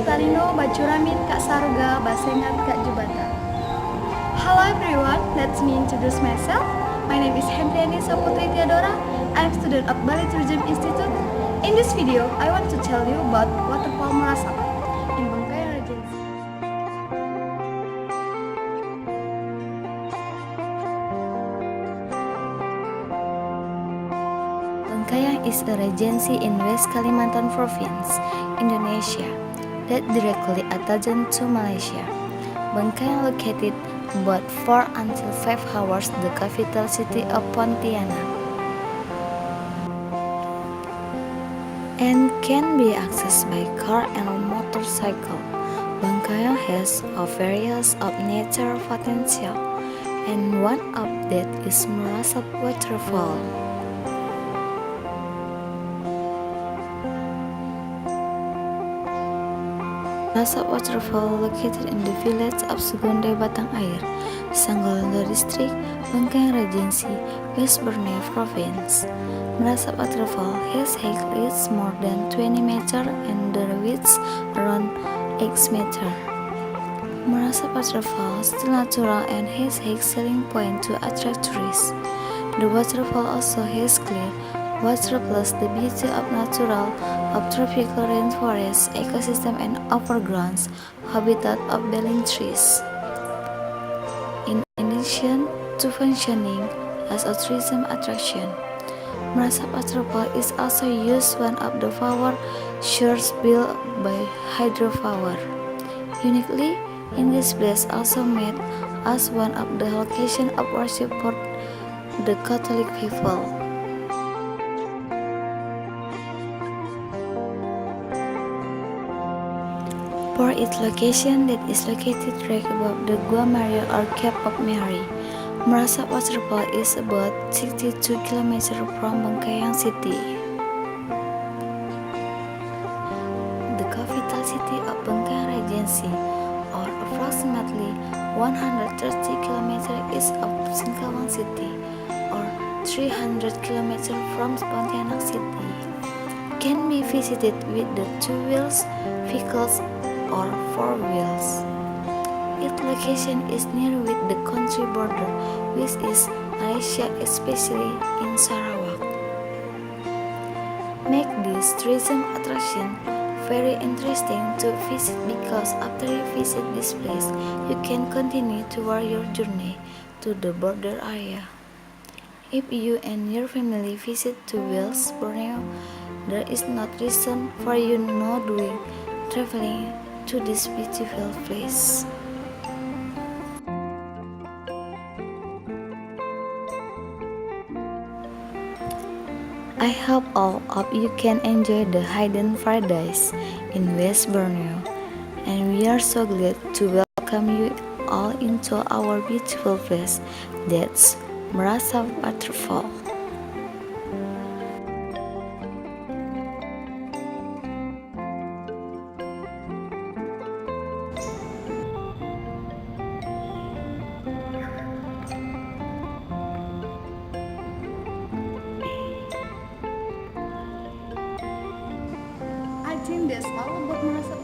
Katalino, Bacuramin, Kasaruga, Basengat, Jubata. Hello everyone, let me introduce myself. My name is Hendriani Saputri Theodora. I am student of Bali Tourism Institute. In this video, I want to tell you about waterfall MERASAP in Bengkayang Regency. Bengkayang is a regency in West Kalimantan Province, Indonesia, that directly adjacent to Malaysia. Bengkayang located about 4 until 5 hours the capital city of Pontianak, and can be accessed by car and motorcycle. Bengkayang has a various of nature potential, and one of that is MERASAP waterfall. MERASAP waterfall located in the village of Sugonde Batang Air, Sanggolendo District, Bengkayang Regency, West Borneo Province. MERASAP waterfall has height is more than 20 meters and the width around 8 meters. MERASAP waterfall is still natural and has a selling point to attract tourists. The waterfall also has clear water plus the beauty of natural of tropical rainforest ecosystem and overground habitat of bearing trees. In addition to functioning as a tourism attraction, MERASAP waterfall is also used one of the power sources built by hydropower. Uniquely, in this place also made as one of the location of worship for the Catholic people. For its location that is located right above the Gua Maria or Cape of Mary, MERASAP waterfall is about 62 km from Bengkayang city. The capital city of Bengkayang Regency, or approximately 130 km east of Singkawang city, or 300 km from Pontianak city, can be visited with the 2 wheels vehicles or 4 wheels. Its location is near with the country border, which is Malaysia, especially in Sarawak. Make this tourism attraction very interesting to visit because after you visit this place, you can continue toward your journey to the border area. If you and your family visit to Wales, Borneo, there is not reason for you not doing traveling to this beautiful place. I hope all of you can enjoy the hidden paradise in West Borneo, and we are so glad to welcome you all into our beautiful place, that's MERASAP waterfall. I think that's all about MERASAP